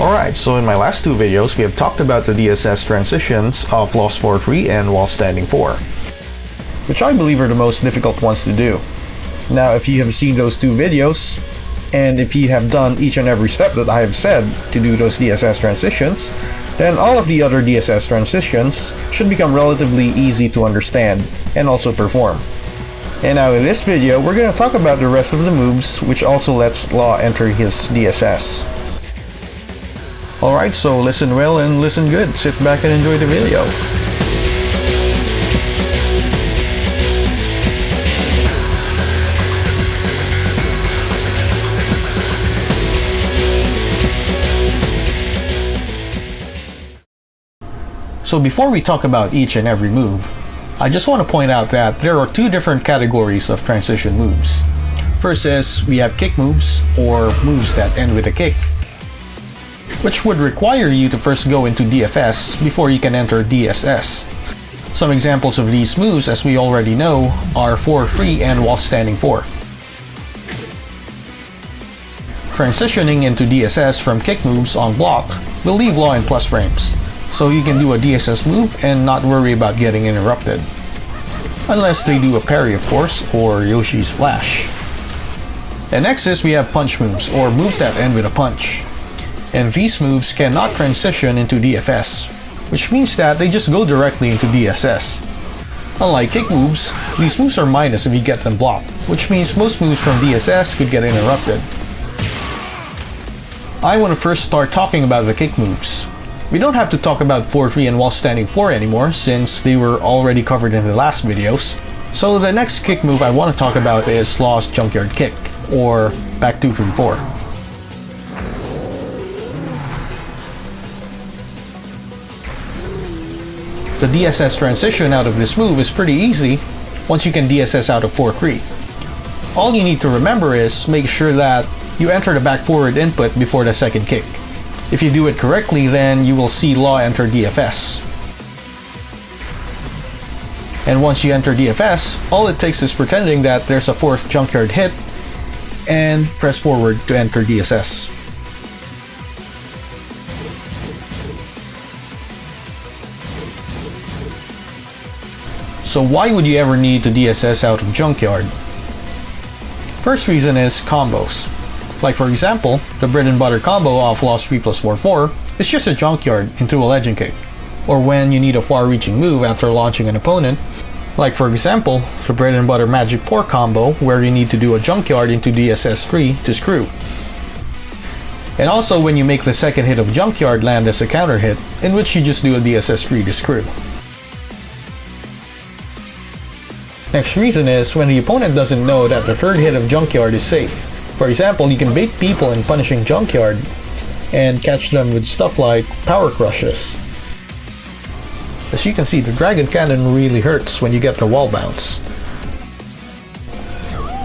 Alright, so in my last two videos, we have talked about the DSS transitions of Lost 4-3 and While Standing 4, which I believe are the most difficult ones to do. Now, if you have seen those two videos, and if you have done each and every step that I have said to do those DSS transitions, then all of the other DSS transitions should become relatively easy to understand and also perform. And now in this video, we're going to talk about the rest of the moves, which also lets Law enter his DSS. Alright, so listen well and listen good. Sit back and enjoy the video. So before we talk about each and every move, I just want to point out that there are two different categories of transition moves. First is we have kick moves, or moves that end with a kick, which would require you to first go into DFS before you can enter DSS. Some examples of these moves, as we already know, are 4-3 and While Standing 4. Transitioning into DSS from kick moves on block will leave Law in plus frames, so you can do a DSS move and not worry about getting interrupted. Unless they do a parry, of course, or Yoshi's Flash. And next is we have punch moves, or moves that end with a punch. And these moves cannot transition into DFS, which means that they just go directly into DSS. Unlike kick moves, these moves are minus if you get them blocked, which means most moves from DSS could get interrupted. I want to first start talking about the kick moves. We don't have to talk about 4-3 and While Standing 4 anymore, since they were already covered in the last videos. So the next kick move I want to talk about is Law's Junkyard Kick, or Back 2-3-4. The DSS transition out of this move is pretty easy once you can DSS out of 4-3. All you need to remember is make sure that you enter the back forward input before the second kick. If you do it correctly, then you will see Law enter DFS. And once you enter DFS, all it takes is pretending that there's a fourth Junkyard hit and press forward to enter DSS. So why would you ever need to DSS out of Junkyard? First reason is combos. Like for example, the bread and butter combo of Lost 3+4-4 is just a Junkyard into a Legend Kick. Or when you need a far-reaching move after launching an opponent, like for example, the bread and butter Magic 4 combo where you need to do a Junkyard into DSS 3 to screw. And also when you make the second hit of Junkyard land as a counter hit, in which you just do a DSS 3 to screw. Next reason is when the opponent doesn't know that the third hit of Junkyard is safe. For example, you can bait people in punishing Junkyard and catch them with stuff like Power Crushes. As you can see, the Dragon Cannon really hurts when you get the wall bounce.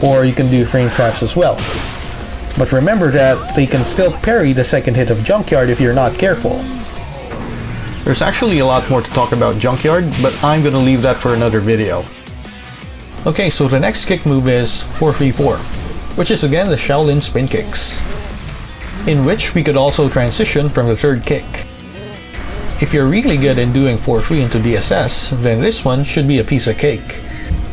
Or you can do Frame Traps as well. But remember that they can still parry the second hit of Junkyard if you're not careful. There's actually a lot more to talk about Junkyard, but I'm gonna leave that for another video. Okay, so the next kick move is 4-3-4, which is again the Shaolin Spin Kicks, in which we could also transition from the third kick. If you're really good in doing 4-3 into DSS, then this one should be a piece of cake.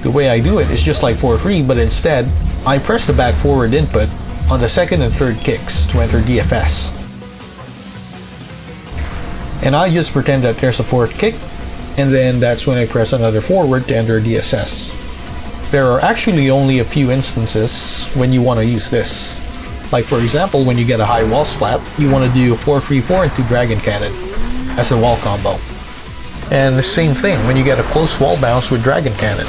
The way I do it is just like 4-3, but instead, I press the back forward input on the second and third kicks to enter DFS. And I just pretend that there's a fourth kick, and then that's when I press another forward to enter DSS. There are actually only a few instances when you want to use this. Like for example, when you get a high wall splat, you want to do 4-3-4 into Dragon Cannon as a wall combo. And the same thing when you get a close wall bounce with Dragon Cannon.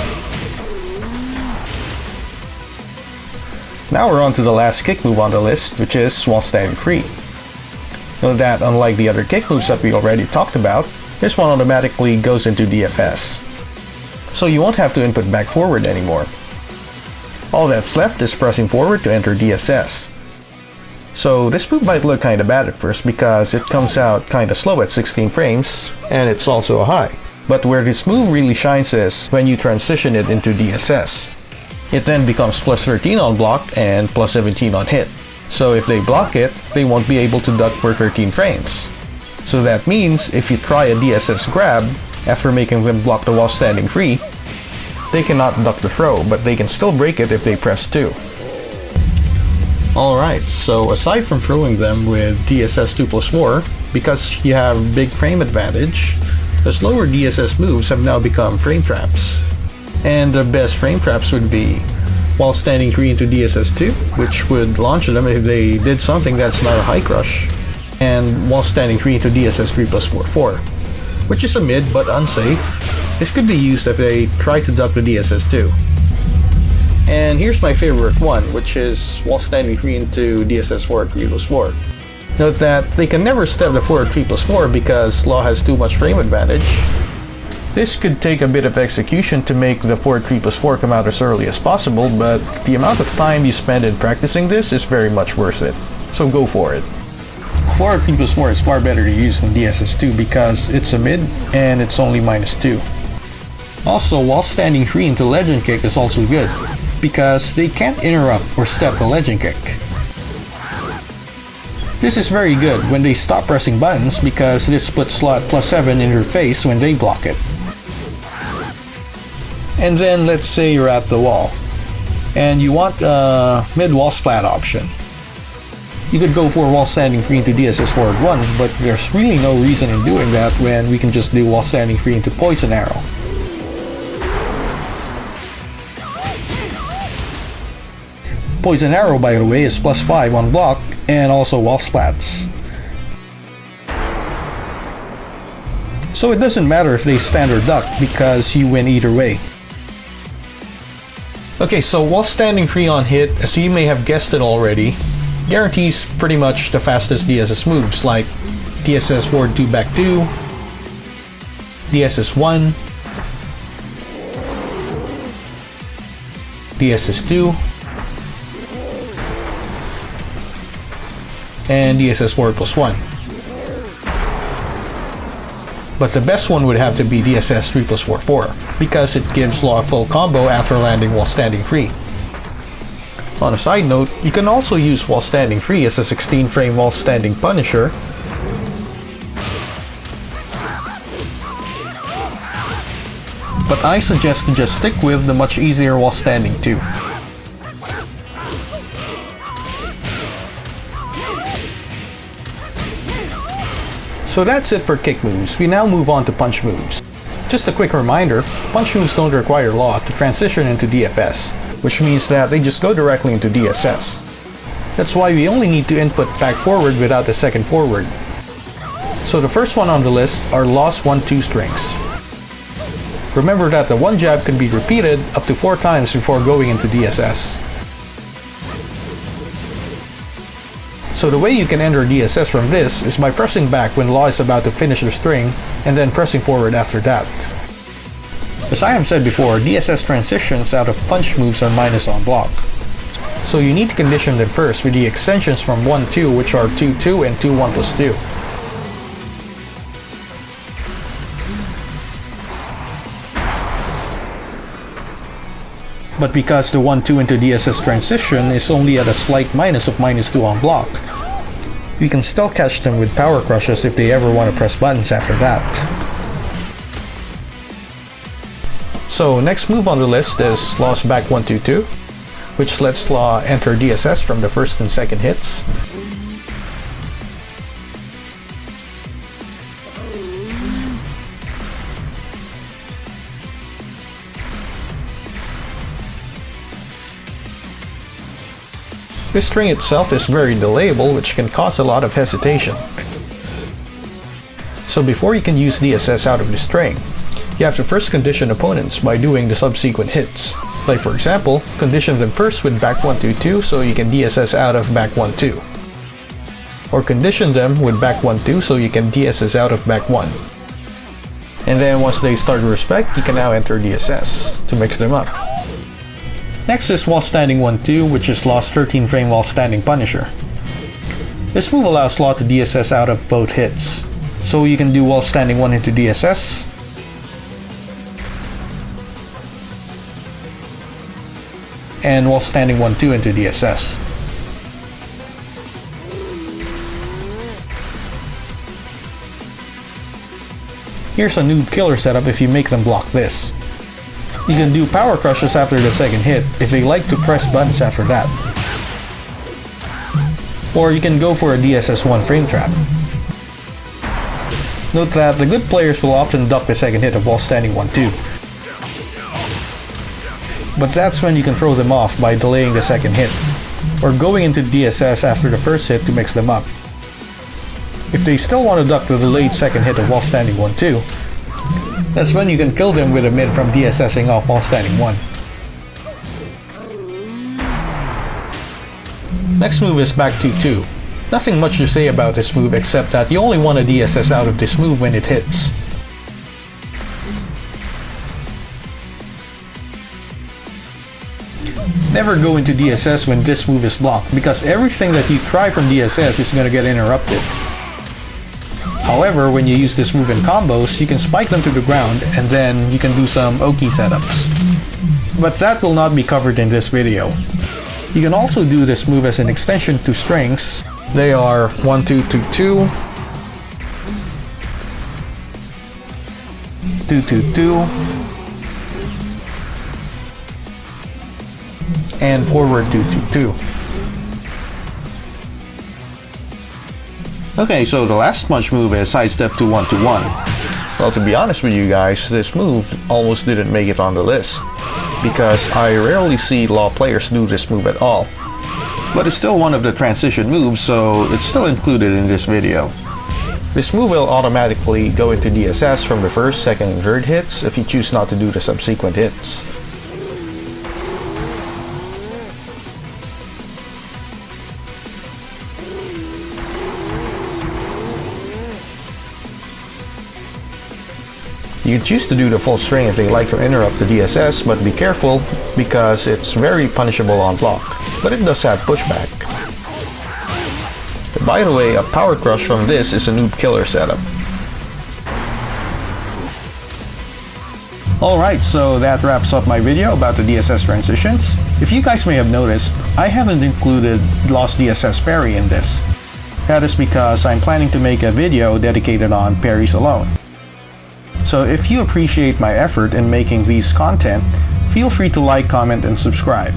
Now we're on to the last kick move on the list, which is While Standing 3. Note that unlike the other kick moves that we already talked about, this one automatically goes into DFS. So you won't have to input back forward anymore. All that's left is pressing forward to enter DSS. So this move might look kinda bad at first because it comes out kinda slow at 16 frames, and it's also a high. But where this move really shines is when you transition it into DSS. It then becomes plus 13 on block and plus 17 on hit. So if they block it, they won't be able to duck for 13 frames. So that means if you try a DSS grab after making them block the while standing free, they cannot duck the throw, but they can still break it if they press 2. Alright, so aside from throwing them with DSS 2+4, because you have big frame advantage, the slower DSS moves have now become frame traps. And the best frame traps would be while standing 3 into DSS 2, which would launch them if they did something that's not a high crush, and while standing 3 into DSS 3+4, which is a mid but unsafe. This could be used if they try to duck the DSS 2. And here's my favorite one, which is while standing 3 into DSS 4 at 3+4. Note that they can never step the 4 at 3+4 because Law has too much frame advantage. This could take a bit of execution to make the 4 at 3+4 come out as early as possible, but the amount of time you spend in practicing this is very much worth it. So go for it. 4 at 3+4 is far better to use than DSS 2 because it's a mid and it's only -2. Also, while standing 3 into Legend Kick is also good, because they can't interrupt or step the Legend Kick. This is very good when they stop pressing buttons because this puts slot +7 in their face when they block it. And then let's say you're at the wall, and you want a mid-wall splat option. You could go for while standing 3 into DSS forward 1, but there's really no reason in doing that when we can just do while standing 3 into Poison Arrow. Poison Arrow, by the way, is +5 on block and also wall splats. So it doesn't matter if they stand or duck because you win either way. Okay, so while standing 3 on hit, as you may have guessed it already, guarantees pretty much the fastest DSS moves like DSS forward 2 back 2, DSS 1, DSS 2, and DSS 4+1. But the best one would have to be DSS 3+4 because it gives Law a full combo after landing while standing 3. On a side note, you can also use while standing 3 as a 16 frame while standing Punisher. But I suggest to just stick with the much easier while standing 2. So that's it for kick moves. We now move on to punch moves. Just a quick reminder, punch moves don't require Law to transition into DFS, which means that they just go directly into DSS. That's why we only need to input back forward without a second forward. So the first one on the list are Law's 1-2 strings. Remember that the one jab can be repeated up to 4 times before going into DSS. So the way you can enter DSS from this is by pressing back when Law is about to finish the string, and then pressing forward after that. As I have said before, DSS transitions out of punch moves are minus on block. So you need to condition them first with the extensions from 1-2, which are 2-2 and 2-1+2. But because the 1-2 into DSS transition is only at a slight minus of -2 on block, we can still catch them with power crushes if they ever want to press buttons after that. So next move on the list is Law's back 1-2-2, which lets Law enter DSS from the first and second hits. This string itself is very delayable, which can cause a lot of hesitation. So before you can use DSS out of the string, you have to first condition opponents by doing the subsequent hits. Like for example, condition them first with back 1-2-2 so you can DSS out of back 1-2. Or condition them with back 1-2 so you can DSS out of back 1. And then once they start to respect, you can now enter DSS to mix them up. Next is while standing 1-2, which is Law's 13 frame while standing Punisher. This move allows Law to DSS out of both hits. So you can do while standing 1 into DSS, and while standing 1-2 into DSS. Here's a noob killer setup if you make them block this. You can do power crushes after the second hit if they like to press buttons after that. Or you can go for a DSS 1 frame trap. Note that the good players will often duck the second hit of while standing 1-2. But that's when you can throw them off by delaying the second hit, or going into DSS after the first hit to mix them up. If they still want to duck the delayed second hit of while standing 1-2, that's when you can kill them with a mid from DSSing off while standing 1. Next move is back 2-2. Nothing much to say about this move except that you only want a DSS out of this move when it hits. Never go into DSS when this move is blocked because everything that you try from DSS is going to get interrupted. However, when you use this move in combos, you can spike them to the ground and then you can do some Oki setups. But that will not be covered in this video. You can also do this move as an extension to strings. They are 1-2-2-2, 2-2-2, and forward 2-2-2. Okay, so the last punch move is sidestep to 1-1. Well, to be honest with you guys, this move almost didn't make it on the list, because I rarely see law players do this move at all. But it's still one of the transition moves, so it's still included in this video. This move will automatically go into DSS from the first, second, and third hits if you choose not to do the subsequent hits. You can choose to do the full string if they like to interrupt the DSS, but be careful because it's very punishable on block, but it does have pushback. By the way, a power crush from this is a noob killer setup. Alright, so that wraps up my video about the DSS transitions. If you guys may have noticed, I haven't included Lost DSS parry in this. That is because I'm planning to make a video dedicated on parries alone. So if you appreciate my effort in making these content, feel free to like, comment, and subscribe.